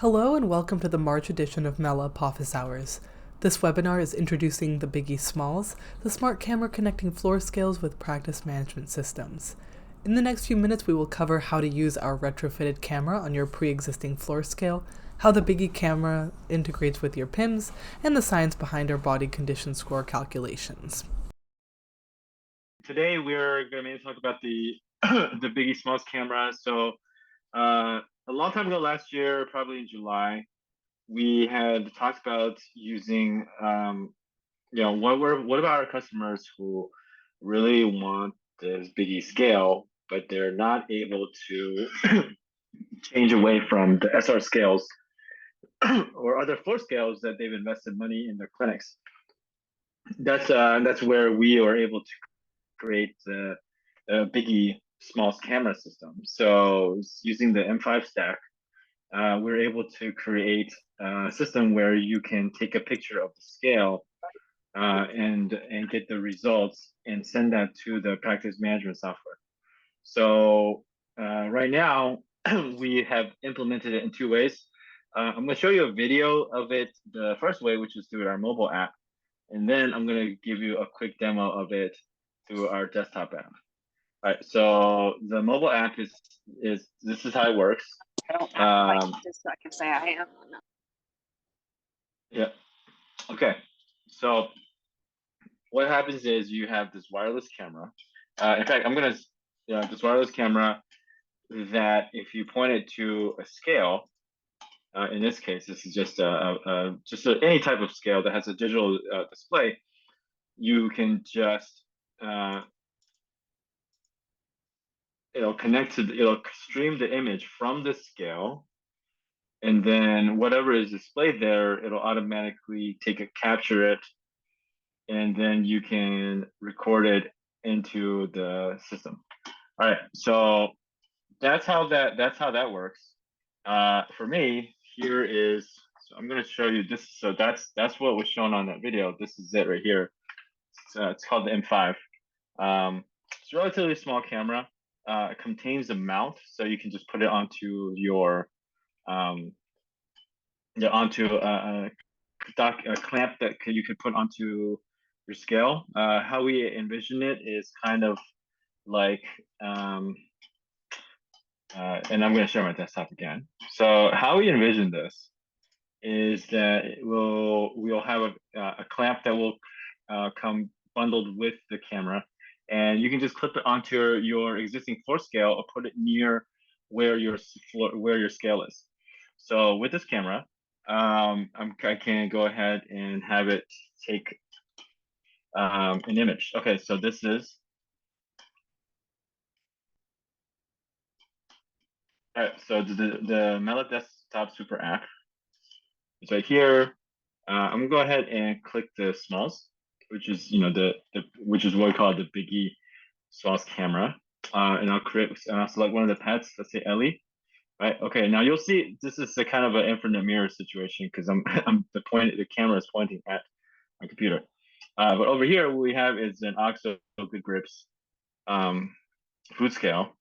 Hello and welcome to the March edition of Mela Office Hours. This webinar is introducing the Biggie Smalls, the smart camera connecting floor scales with practice management systems. In the next few minutes, we will cover how to use our retrofitted camera on your pre-existing floor scale, how the Biggie camera integrates with your PIMS, and the science behind our body condition score calculations. Today we're going to mainly talk about the the Biggie Smalls camera. So a long time ago last year, probably in July, we had talked about using what about our customers who really want this Biggie scale, but they're not able to change away from the SR scales or other floor scales that they've invested money in their clinics. That's where we are able to create the Biggie Smalls camera system. So using the M5 stack, we're able to create a system where you can take a picture of the scale and get the results and send that to the practice management software. So right now we have implemented it in two ways. I'm going to show you a video of it the first way, which is through our mobile app, and then I'm going to give you a quick demo of it through our desktop app. All right, so the mobile app is this is how it works. I don't act like this, so I can say I am. Yeah. Okay. So what happens is you have this wireless camera. In fact, I'm gonna this wireless camera that if you point it to a scale, in this case, this is just any type of scale that has a digital display. You can just it'll stream the image from the scale, and then whatever is displayed there, it'll automatically capture it, and then you can record it into the system. All right, so that's how that works. For me, here is, so I'm going to show you this. So that's what was shown on that video. This is it right here. It's called the M5. It's a relatively small camera. It contains a mount, so you can just put it onto your onto a clamp that you could put onto your scale. How we envision it is kind of like and I'm going to share my desktop again. So how we envision this is that we'll have a clamp that will come bundled with the camera, and you can just clip it onto your existing floor scale or put it near where your scale is. So with this camera, I can go ahead and have it take an image. Okay, so this is all right. So the Mela Desktop Super app is right here. I'm gonna go ahead and click the Smalls, which is which is what we call the Biggie Smalls camera, and I'll select one of the pets. Let's say Ellie. Right. Okay. Now you'll see this is a kind of an infinite mirror situation because the camera is pointing at my computer. But over here, what we have is an OXO Good Grips food scale.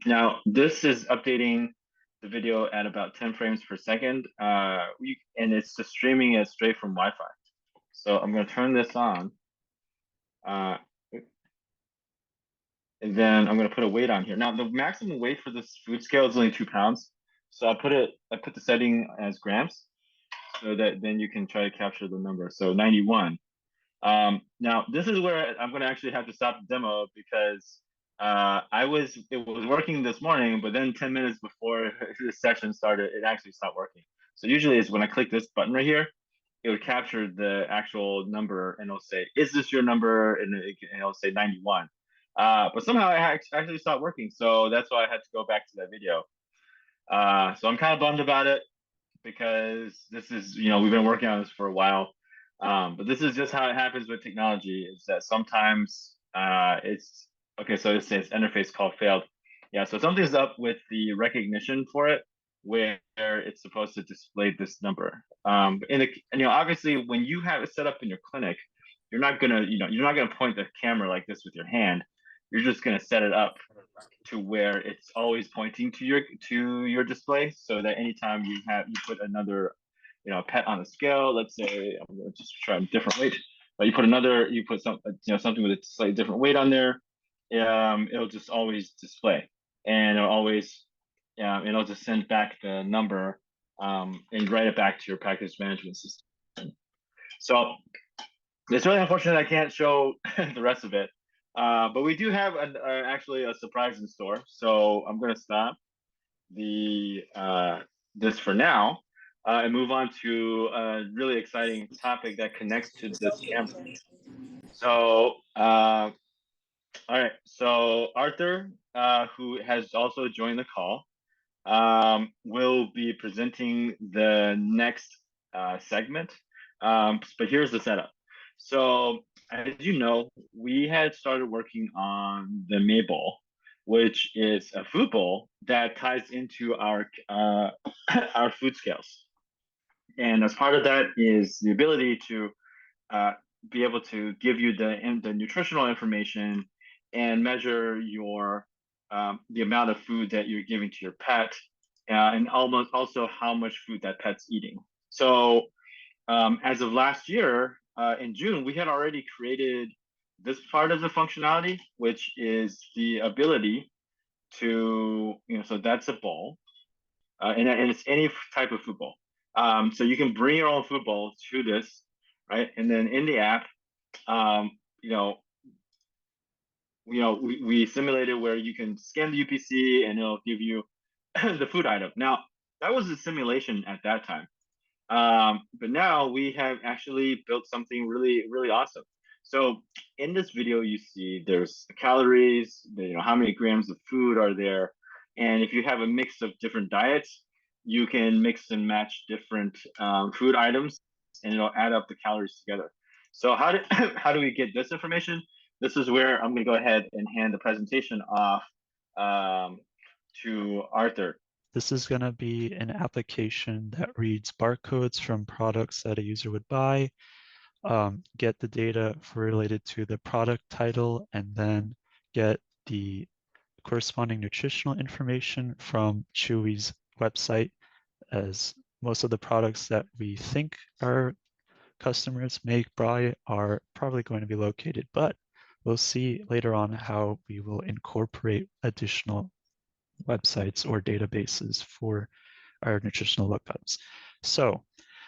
Now this is updating the video at about 10 frames per second, and it's just streaming it straight from Wi-Fi. So I'm going to turn this on, and then I'm going to put a weight on here. Now the maximum weight for this food scale is only 2 pounds, so I put the setting as grams, so that then you can try to capture the number. So 91. Now this is where I'm going to actually have to stop the demo because it was working this morning, but then 10 minutes before the session started, it actually stopped working. So usually it's when I click this button right here, it would capture the actual number and it'll say, is this your number? And it'll say 91. But somehow it actually stopped working. So that's why I had to go back to that video. So I'm kind of bummed about it because this is, we've been working on this for a while. But this is just how it happens with technology, is that sometimes it's, okay, so it says interface call failed. Yeah, so something's up with the recognition for it, where it's supposed to display this number. Obviously, when you have it set up in your clinic, you're not gonna point the camera like this with your hand. you're just going to set it up to where it's always pointing to your display, so that anytime you put another pet on the scale, let's say I'm going to just try a different weight, but you put something with a slightly different weight on there, it'll just always display, and it'll just send back the number, and write it back to your practice management system. So it's really unfortunate I can't show the rest of it, but we do have actually a surprise in store. So I'm going to stop this for now, and move on to a really exciting topic that connects to this camera. So, all right. So Arthur, who has also joined the call, will be presenting the next segment. But here's the setup. So as you know, we had started working on the May Bowl, which is a food bowl that ties into our our food scales. And as part of that is the ability to be able to give you the nutritional information and measure your the amount of food that you're giving to your pet, and almost also how much food that pet's eating. So as of last year, in June, we had already created this part of the functionality, which is the ability to, so that's a bowl, and it's any type of food bowl. So you can bring your own food bowl to this, right? And then in the app, we simulated where you can scan the UPC and it'll give you the food item. Now, that was a simulation at that time. But now we have actually built something really, really awesome. So in this video, you see there's the calories, how many grams of food are there. And if you have a mix of different diets, you can mix and match different food items, and it'll add up the calories together. So how do we get this information? This is where I'm going to go ahead and hand the presentation off to Arthur. This is going to be an application that reads barcodes from products that a user would buy, get the data related to the product title, and then get the corresponding nutritional information from Chewy's website, as most of the products that we think our customers may buy are probably going to be located, but we'll see later on how we will incorporate additional websites or databases for our nutritional lookups. So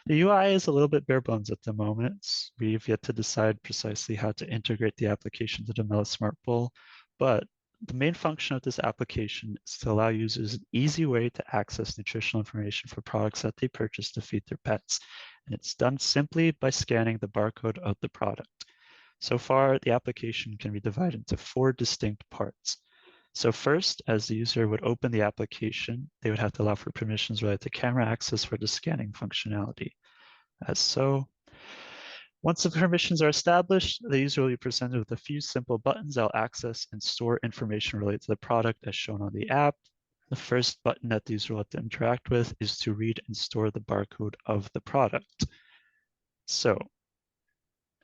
the UI is a little bit bare bones at the moment. We've yet to decide precisely how to integrate the application to the Mela Smart Bowl, but the main function of this application is to allow users an easy way to access nutritional information for products that they purchase to feed their pets. And it's done simply by scanning the barcode of the product. So far, the application can be divided into 4 distinct parts. So first, as the user would open the application, they would have to allow for permissions related to camera access for the scanning functionality. As so, once the permissions are established, the user will be presented with a few simple buttons that will access and store information related to the product as shown on the app. The first button that the user will have to interact with is to read and store the barcode of the product. So,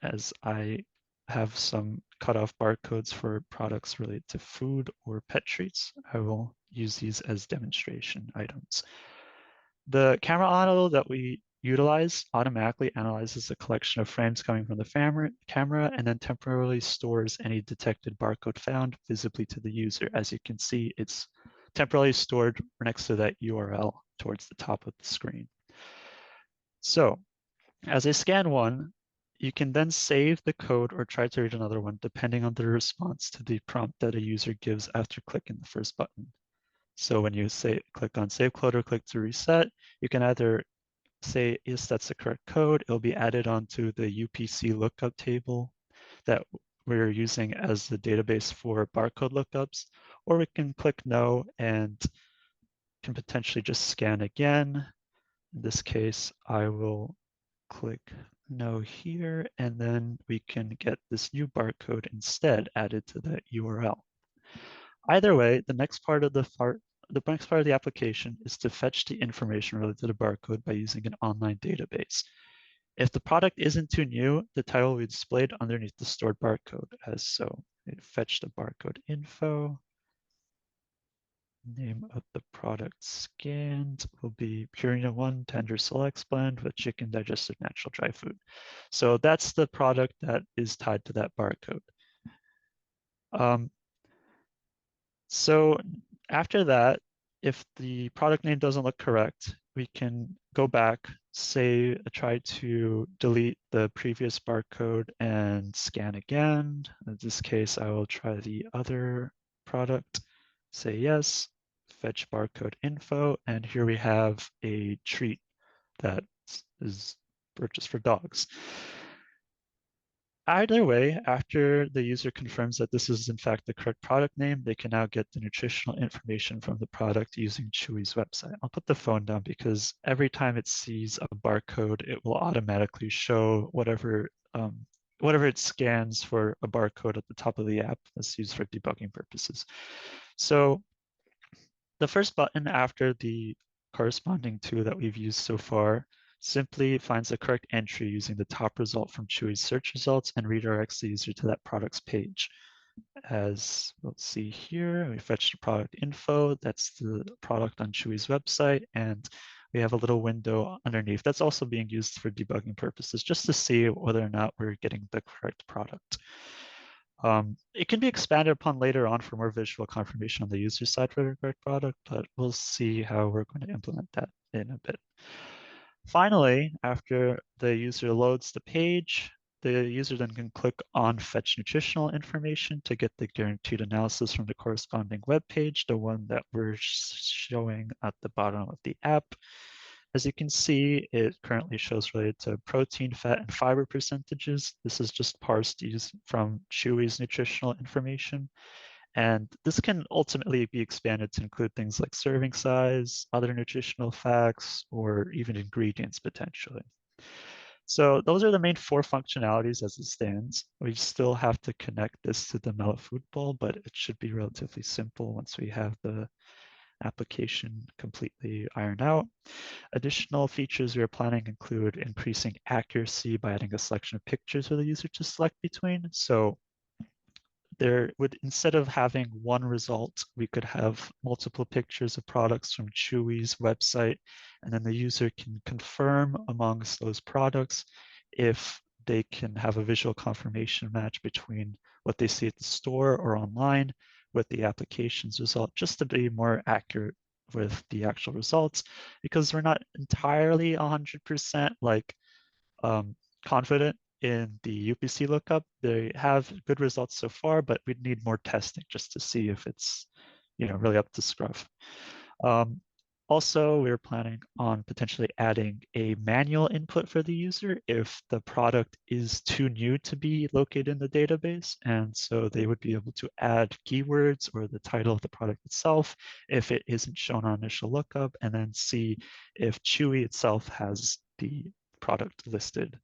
as I have some cutoff barcodes for products related to food or pet treats, I will use these as demonstration items. The camera model that we utilize automatically analyzes a collection of frames coming from the camera and then temporarily stores any detected barcode found visibly to the user. As you can see, it's temporarily stored next to that URL towards the top of the screen. So as I scan one, you can then save the code or try to read another one depending on the response to the prompt that a user gives after clicking the first button. So when you click on save code or click to reset, you can either say, yes, that's the correct code. It'll be added onto the UPC lookup table that we're using as the database for barcode lookups, or we can click no and can potentially just scan again. In this case, I will click no here, and then we can get this new barcode instead added to the URL. Either way, the next part of the application is to fetch the information related to the barcode by using an online database. If the product isn't too new, the title will be displayed underneath the stored barcode as so. We fetch the barcode info. Name of the product scanned will be Purina 1 Tender Selects blend with chicken digested natural dry food. So that's the product that is tied to that barcode. So after that, if the product name doesn't look correct, we can go back, say, try to delete the previous barcode and scan again. In this case, I will try the other product, say yes, fetch barcode info, and here we have a treat that is purchased for dogs. Either way, after the user confirms that this is in fact the correct product name, they can now get the nutritional information from the product using Chewy's website. I'll put the phone down because every time it sees a barcode, it will automatically show whatever it scans for a barcode at the top of the app that's used for debugging purposes. So the first button after the corresponding to that we've used so far simply finds the correct entry using the top result from Chewy's search results and redirects the user to that product's page. As we'll see here, we fetch the product info. That's the product on Chewy's website. And we have a little window underneath that's also being used for debugging purposes, just to see whether or not we're getting the correct product. It can be expanded upon later on for more visual confirmation on the user side for the correct product, but we'll see how we're going to implement that in a bit. Finally, after the user loads the page, the user then can click on Fetch Nutritional Information to get the guaranteed analysis from the corresponding web page, the one that we're showing at the bottom of the app. As you can see, it currently shows related to protein, fat, and fiber percentages. This is just parsed from Chewy's nutritional information. And this can ultimately be expanded to include things like serving size, other nutritional facts, or even ingredients potentially. So those are the main 4 functionalities as it stands. We still have to connect this to the Mela Food Bowl, but it should be relatively simple once we have the application completely ironed out. Additional features we are planning include increasing accuracy by adding a selection of pictures for the user to select between. So there would, instead of having one result, we could have multiple pictures of products from Chewy's website, and then the user can confirm amongst those products if they can have a visual confirmation match between what they see at the store or online with the application's result, just to be more accurate with the actual results, because we're not entirely 100% like confident in the UPC lookup. They have good results so far, but we'd need more testing just to see if it's really up to scruff. Also, we're planning on potentially adding a manual input for the user if the product is too new to be located in the database. And so they would be able to add keywords or the title of the product itself if it isn't shown on initial lookup, and then see if Chewy itself has the product listed.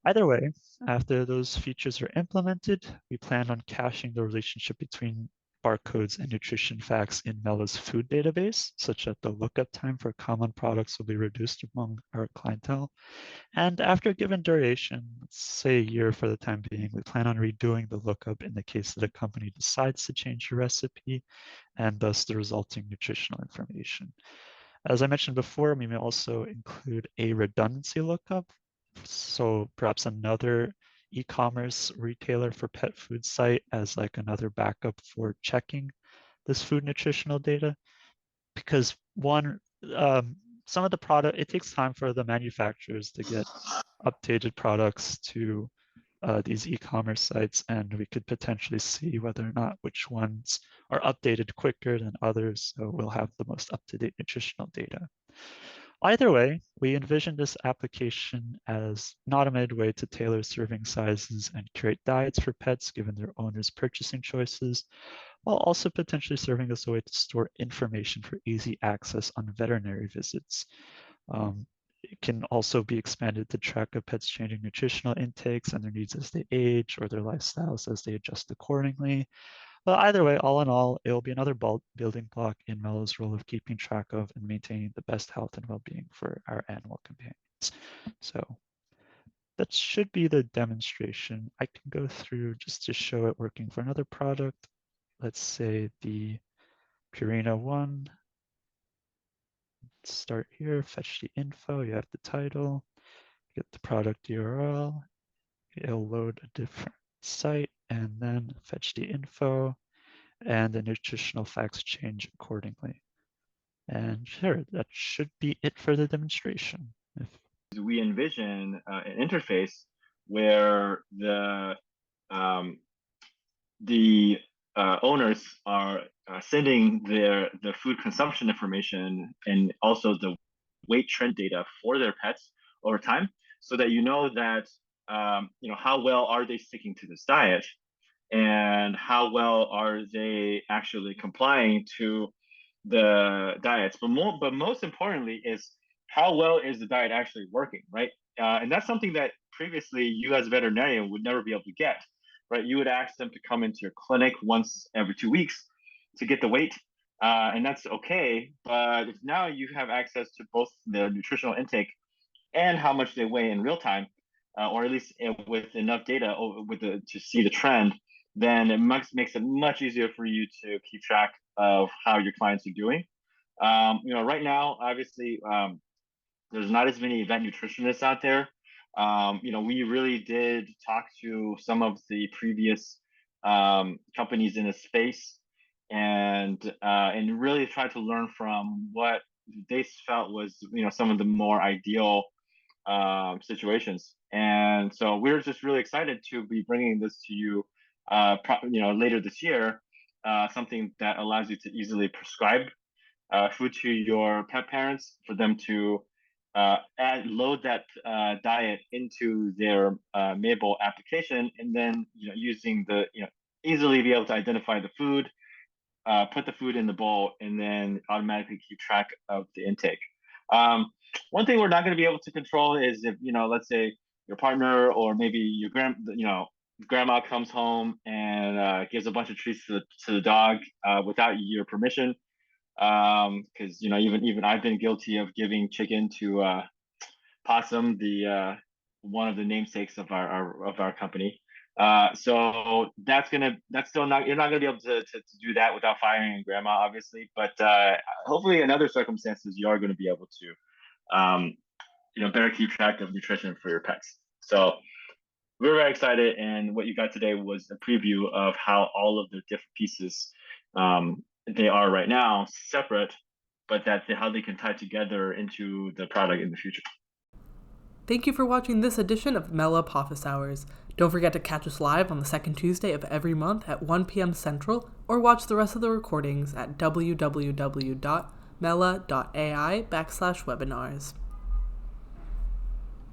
Either way, after those features are implemented, we plan on caching the relationship between barcodes and nutrition facts in Mela's food database, such that the lookup time for common products will be reduced among our clientele. And after a given duration, let's say a year for the time being, we plan on redoing the lookup in the case that a company decides to change the recipe and thus the resulting nutritional information. As I mentioned before, we may also include a redundancy lookup. So perhaps another e-commerce retailer for pet food site as like another backup for checking this food nutritional data. Because one, some of the product, it takes time for the manufacturers to get updated products to these e-commerce sites, and we could potentially see whether or not which ones are updated quicker than others, so we'll have the most up-to-date nutritional data. Either way, we envision this application as an automated way to tailor serving sizes and curate diets for pets given their owners' purchasing choices, while also potentially serving as a way to store information for easy access on veterinary visits. It can also be expanded to track a pet's changing nutritional intakes and their needs as they age, or their lifestyles as they adjust accordingly. But either way, all in all, it will be another building block in Mela's role of keeping track of and maintaining the best health and well-being for our animal companions. So that should be the demonstration. I can go through just to show it working for another product. Let's say the Purina one. Start here, fetch the info, you have the title, get the product URL, it'll load a different site, and then fetch the info, and the nutritional facts change accordingly. And sure, that should be it for the demonstration. We envision an interface where the owners are sending the food consumption information and also the weight trend data for their pets over time, so that you know that how well are they sticking to this diet, and how well are they actually complying to the diets. But most importantly is how well is the diet actually working, right? And that's something that previously you as a veterinarian would never be able to get, right? You would ask them to come into your clinic once every 2 weeks to get the weight, and that's okay. But if now you have access to both the nutritional intake and how much they weigh in real time, or at least with enough data to see the trend, then it makes it much easier for you to keep track of how your clients are doing. Right now, obviously, there's not as many vet nutritionists out there. We really did talk to some of the previous companies in the space, and really try to learn from what they felt was some of the more ideal situations. And so we're just really excited to be bringing this to you, later this year, something that allows you to easily prescribe food to your pet parents, for them to load that diet into their Mabel application, and then using the easily be able to identify the food, put the food in the bowl, and then automatically keep track of the intake. One thing we're not going to be able to control is if let's say your partner or maybe your grandma comes home and gives a bunch of treats to the dog without your permission. Because even I've been guilty of giving chicken to Possum, the one of the namesakes of our company. So that's still not, you're not gonna be able to do that without firing grandma, obviously. But hopefully in other circumstances you are going to be able to better keep track of nutrition for your pets. So we're very excited, and what you got today was a preview of how all of the different pieces they are right now separate, but how they can tie together into the product in the future. Thank you for watching this edition of Mela Office Hours. Don't forget to catch us live on the second Tuesday of every month at 1 p.m. Central, or watch the rest of the recordings at www.mela.ai/webinars.